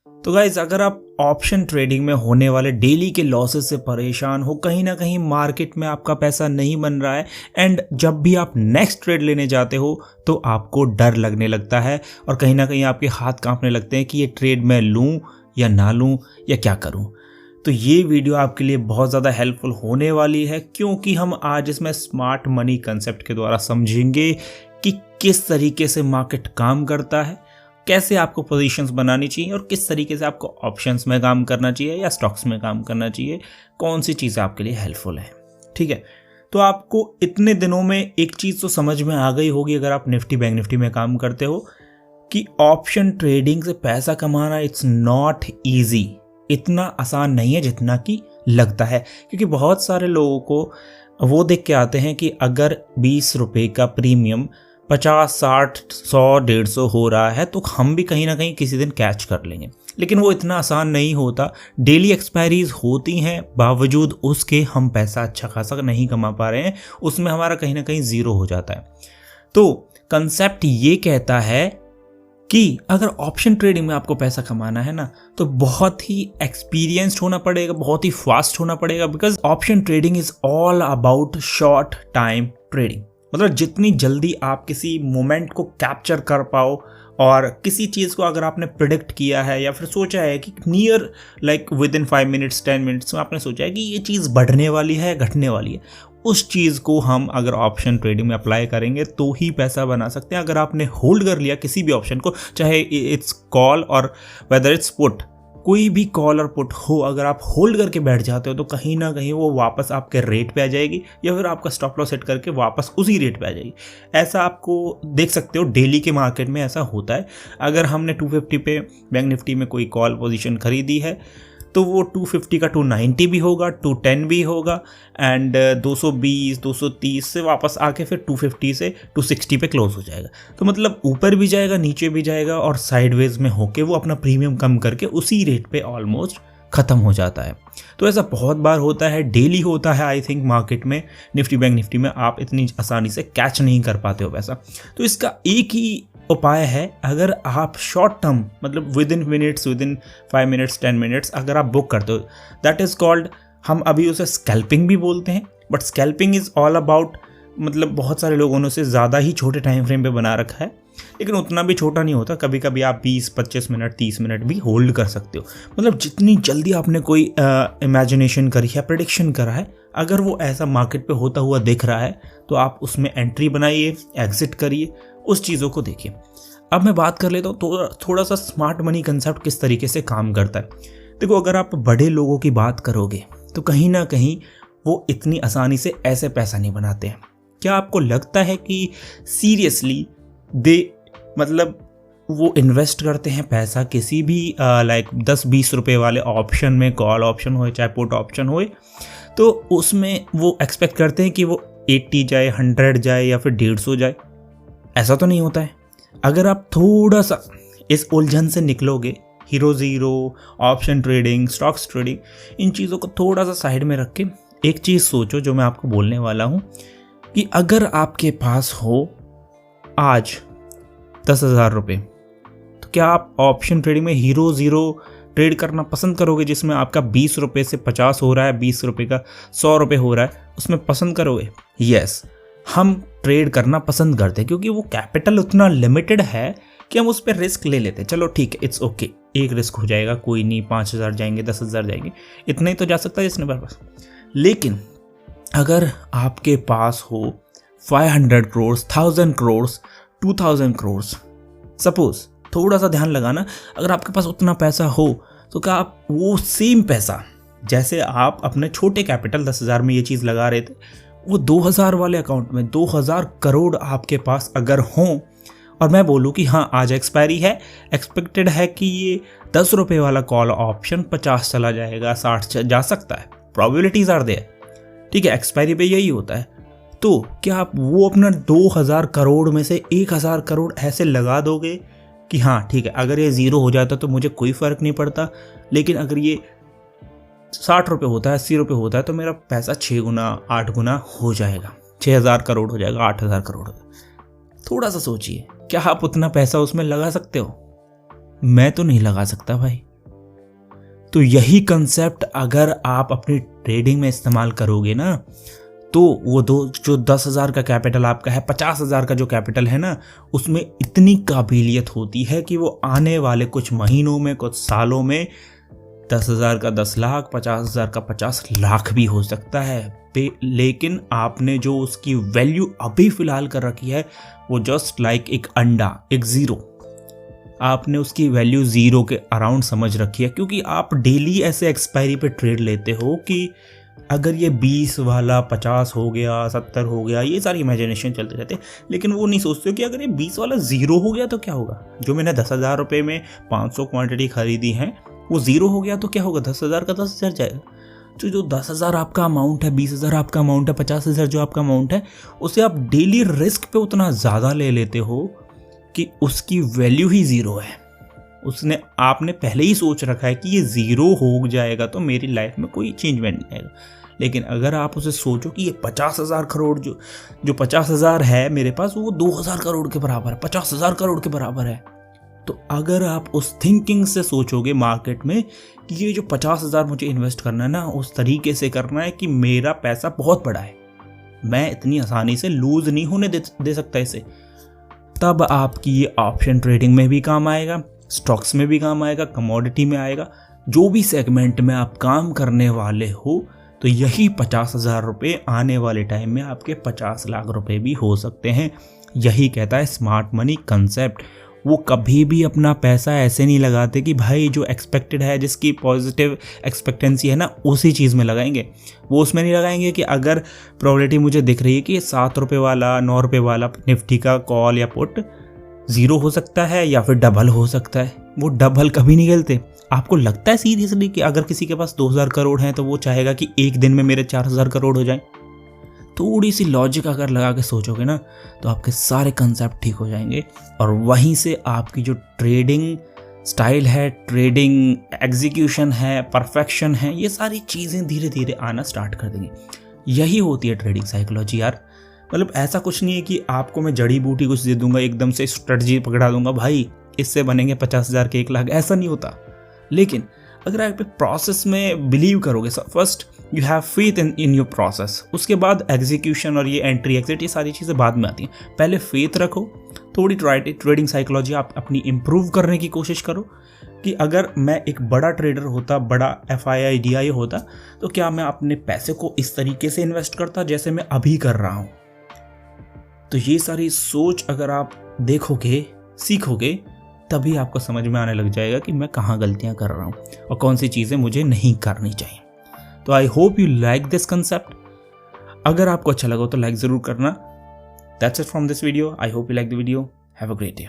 तो गाइज, अगर आप ऑप्शन ट्रेडिंग में होने वाले डेली के लॉसेस से परेशान हो, कहीं ना कहीं मार्केट में आपका पैसा नहीं बन रहा है एंड जब भी आप नेक्स्ट ट्रेड लेने जाते हो तो आपको डर लगने लगता है और कहीं ना कहीं आपके हाथ कांपने लगते हैं कि ये ट्रेड मैं लूँ या ना लूँ या क्या करूँ, तो ये वीडियो आपके लिए बहुत ज़्यादा हेल्पफुल होने वाली है, क्योंकि हम आज इसमें स्मार्ट मनी कंसेप्ट के द्वारा समझेंगे कि किस तरीके से मार्केट काम करता है, कैसे आपको पोजीशंस बनानी चाहिए और किस तरीके से आपको ऑप्शंस में काम करना चाहिए या स्टॉक्स में काम करना चाहिए, कौन सी चीज़ आपके लिए हेल्पफुल है। ठीक है, तो आपको इतने दिनों में एक चीज़ तो समझ में आ गई होगी अगर आप निफ्टी बैंक निफ्टी में काम करते हो कि ऑप्शन ट्रेडिंग से पैसा कमाना इट्स नॉट ईजी, इतना आसान नहीं है जितना कि लगता है। क्योंकि बहुत सारे लोगों को वो देख के आते हैं कि अगर 20 रुपये का प्रीमियम 50, 60, 100, 150 हो रहा है तो हम भी कहीं ना कहीं किसी दिन कैच कर लेंगे, लेकिन वो इतना आसान नहीं होता। डेली एक्सपायरीज होती हैं, बावजूद उसके हम पैसा अच्छा खासा नहीं कमा पा रहे हैं, उसमें हमारा कहीं ना कहीं ज़ीरो हो जाता है। तो कंसेप्ट ये कहता है कि अगर ऑप्शन ट्रेडिंग में आपको पैसा कमाना है ना, तो बहुत ही एक्सपीरियंस्ड होना पड़ेगा, बहुत ही फास्ट होना पड़ेगा, because option trading is all about short time trading. मतलब जितनी जल्दी आप किसी मोमेंट को कैप्चर कर पाओ और किसी चीज़ को अगर आपने प्रिडिक्ट किया है या फिर सोचा है कि near like with in 5 minutes 10 minutes में आपने सोचा है कि ये चीज़ बढ़ने वाली है घटने वाली है, उस चीज़ को हम अगर ऑप्शन ट्रेडिंग में अप्लाई करेंगे तो ही पैसा बना सकते हैं। अगर आपने होल्ड कर लिया किसी भी ऑप्शन को, चाहे इट्स कॉल और वेदर इट्स पुट, कोई भी कॉल और पुट हो, अगर आप होल्ड करके बैठ जाते हो तो कहीं ना कहीं वो वापस आपके रेट पे आ जाएगी या फिर आपका स्टॉप लॉस सेट करके वापस उसी रेट पे आ जाएगी। ऐसा आपको देख सकते हो डेली के मार्केट में ऐसा होता है। अगर हमने 250 पे बैंक निफ्टी में कोई कॉल पोजीशन खरीदी है तो वो 250 का 290 भी होगा, 210 भी होगा एंड 220, 230 से वापस आके फिर 250 से 260 पे क्लोज हो जाएगा। तो मतलब ऊपर भी जाएगा, नीचे भी जाएगा और साइडवेज में होके वो अपना प्रीमियम कम करके उसी रेट पे ऑलमोस्ट ख़त्म हो जाता है। तो ऐसा बहुत बार होता है, डेली होता है। आई थिंक मार्केट में निफ्टी बैंक निफ्टी में आप इतनी आसानी से कैच नहीं कर पाते हो पैसा। तो इसका एक ही उपाय है, अगर आप शॉर्ट टर्म मतलब with in minutes, with in 5 minutes 10 minutes अगर आप बुक करते हो, दैट इज़ कॉल्ड, हम अभी उसे स्कैल्पिंग भी बोलते हैं, but scalping is all about, मतलब बहुत सारे लोगों ने उसे ज़्यादा ही छोटे टाइम फ्रेम पे बना रखा है, लेकिन उतना भी छोटा नहीं होता। कभी कभी आप 20-25 मिनट 30 मिनट भी होल्ड कर सकते हो। मतलब जितनी जल्दी आपने कोई इमेजिनेशन करी है, प्रेडिक्शन करा है, अगर वो ऐसा मार्केट पे होता हुआ दिख रहा है तो आप उसमें एंट्री बनाइए, एग्जिट करिए, उस चीज़ों को देखिए। अब मैं बात कर लेता हूँ तो थोड़ा सा स्मार्ट मनी कंसेप्ट किस तरीके से काम करता है। देखो, अगर आप बड़े लोगों की बात करोगे तो कहीं ना कहीं वो इतनी आसानी से ऐसे पैसा नहीं बनाते हैं। क्या आपको लगता है कि सीरियसली मतलब वो इन्वेस्ट करते हैं पैसा किसी भी लाइक 10-20 रुपए वाले ऑप्शन में, कॉल ऑप्शन हो चाहे पुट ऑप्शन हो, तो उसमें वो एक्सपेक्ट करते हैं कि वो 80 जाए, 100 जाए या फिर 150 जाए? ऐसा तो नहीं होता है। अगर आप थोड़ा सा इस उलझन से निकलोगे, hero zero, option trading, stocks trading, इन चीज़ों को थोड़ा सा साइड में रख के एक चीज़ सोचो जो मैं आपको बोलने वाला हूँ, कि अगर आपके पास हो आज 10,000 रुपये, तो क्या आप ऑप्शन ट्रेडिंग में हीरो ज़ीरो ट्रेड करना पसंद करोगे, जिसमें आपका 20 रुपये से 50 हो रहा है, 20 रुपये का 100 रुपये हो रहा है, उसमें पसंद करोगे? यस, हम ट्रेड करना पसंद करते हैं क्योंकि वो कैपिटल उतना लिमिटेड है कि हम उस पर रिस्क ले लेते हैं। चलो ठीक है, इट्स ओके, एक रिस्क हो जाएगा, कोई नहीं, 5,000 जाएंगे, 10,000 जाएंगे, इतना ही तो जा सकता है जिसने पास। लेकिन अगर आपके पास हो 500 करोड़, 1000 करोड़, 2000 करोड़, सपोज, थोड़ा सा ध्यान लगाना, अगर आपके पास उतना पैसा हो तो क्या आप वो सेम पैसा, जैसे आप अपने छोटे कैपिटल 10,000 में ये चीज़ लगा रहे थे, वो 2000 वाले अकाउंट में 2000 करोड़ आपके पास अगर हों, और मैं बोलूँ कि हाँ आज एक्सपायरी है, एक्सपेक्टेड है कि ये 10 रुपये वाला कॉल ऑप्शन 50 चला जाएगा, 60 जा सकता है, प्रोबेबिलिटीज़ आर देयर, ठीक है, एक्सपायरी पे यही होता है। तो क्या आप वो अपना 2000 करोड़ में से 1000 करोड़ ऐसे लगा दोगे कि हाँ ठीक है, अगर ये ज़ीरो हो जाता तो मुझे कोई फ़र्क नहीं पड़ता, लेकिन अगर ये 60 रुपये होता है, 80 रुपये होता है, तो मेरा पैसा 6 गुना 8 गुना हो जाएगा, 6000 करोड़ हो जाएगा, 8000 करोड़ हो जाएगा। थोड़ा सा सोचिए, क्या आप उतना पैसा उसमें लगा सकते हो? मैं तो नहीं लगा सकता भाई। तो यही कंसेप्ट अगर आप अपनी ट्रेडिंग में इस्तेमाल करोगे ना, तो वो जो 10,000 का कैपिटल आपका है, 50,000 का जो कैपिटल है ना, उसमें इतनी काबिलियत होती है कि वो आने वाले कुछ महीनों में, कुछ सालों में 10,000 का 10 लाख, 50,000 का 50 लाख भी हो सकता है। लेकिन आपने जो उसकी वैल्यू अभी फ़िलहाल कर रखी है वो जस्ट लाइक एक अंडा, एक ज़ीरो। आपने उसकी वैल्यू ज़ीरो के अराउंड समझ रखी है, क्योंकि आप डेली ऐसे एक्सपायरी पे ट्रेड लेते हो कि अगर ये 20 वाला 50 हो गया, 70 हो गया, ये सारी इमेजिनेशन चलते रहते, लेकिन वो नहीं सोचते हो कि अगर ये 20 वाला ज़ीरो हो गया तो क्या होगा। जो मैंने 10,000 रुपये में 500 क्वांटिटी खरीदी है वो ज़ीरो हो गया तो क्या होगा, 10,000 का 10,000 जाएगा। तो जो 10,000 आपका अमाउंट है, 20,000 आपका अमाउंट है, 50,000 जो आपका अमाउंट है, उसे आप डेली रिस्क पे उतना ज़्यादा ले लेते हो कि उसकी वैल्यू ही ज़ीरो है। आपने पहले ही सोच रखा है कि ये ज़ीरो हो जाएगा तो मेरी लाइफ में कोई चेंजमेंट नहीं आएगा। लेकिन अगर आप उसे सोचो कि ये 50,000 करोड़ जो 50,000 है मेरे पास, वो 2,000 करोड़ के बराबर है, 50,000 करोड़ के बराबर है। तो अगर आप उस थिंकिंग से सोचोगे मार्केट में कि ये जो 50,000 मुझे इन्वेस्ट करना है ना, उस तरीके से करना है कि मेरा पैसा बहुत बड़ा है, मैं इतनी आसानी से लूज नहीं होने दे सकता इसे, तब आपकी ये ऑप्शन ट्रेडिंग में भी काम आएगा, स्टॉक्स में भी काम आएगा, कमोडिटी में आएगा। जो भी सेगमेंट में आप काम करने वाले हो, तो यही 50,000 रुपये आने वाले टाइम में आपके 50 लाख रुपए भी हो सकते हैं। यही कहता है स्मार्ट मनी कंसेप्ट। वो कभी भी अपना पैसा ऐसे नहीं लगाते कि भाई जो एक्सपेक्टेड है, जिसकी पॉजिटिव एक्सपेक्टेंसी है ना, उसी चीज़ में लगाएंगे। वो उसमें नहीं लगाएंगे कि अगर प्रोबेबिलिटी मुझे दिख रही है कि 7 रुपये वाला, 9 रुपये वाला निफ्टी का कॉल या पुट ज़ीरो हो सकता है या फिर डबल हो सकता है, वो डबल कभी नहीं खेलते। आपको लगता है सीरियसली कि अगर किसी के पास 2,000 करोड़ हैं तो वो चाहेगा कि एक दिन में मेरे 4,000 करोड़ हो जाए? थोड़ी सी लॉजिक अगर लगा के सोचोगे ना, तो आपके सारे कंसेप्ट ठीक हो जाएंगे और वहीं से आपकी जो ट्रेडिंग स्टाइल है, ट्रेडिंग एग्जीक्यूशन है, परफेक्शन है, ये सारी चीज़ें धीरे धीरे आना स्टार्ट कर देंगी। यही होती है ट्रेडिंग साइकोलॉजी यार। मतलब ऐसा कुछ नहीं है कि आपको मैं जड़ी बूटी कुछ दे दूंगा, एकदम से स्ट्रेटजी पकड़ा दूंगा, भाई इससे बनेंगे 50,000 के 1 लाख, ऐसा नहीं होता। लेकिन अगर आप प्रोसेस में बिलीव करोगे, first you have faith in your process, उसके बाद एग्जीक्यूशन और ये एंट्री एग्जिट, ये सारी चीज़ें बाद में आती हैं। पहले फेथ रखो, थोड़ी ट्रेडिंग साइकोलॉजी आप अपनी इम्प्रूव करने की कोशिश करो कि अगर मैं एक बड़ा ट्रेडर होता, बड़ा FII DI होता, तो क्या मैं अपने पैसे को इस तरीके से इन्वेस्ट करता जैसे मैं अभी कर रहा हूँ। तो ये सारी सोच अगर आप देखोगे, सीखोगे, तभी आपको समझ में आने लग जाएगा कि मैं कहाँ गलतियाँ कर रहा हूँ और कौन सी चीज़ें मुझे नहीं करनी चाहिए। तो I hope you like this concept. अगर आपको अच्छा लगा तो लाइक ज़रूर करना। That's it from this video. I hope you like the video. Have a great day.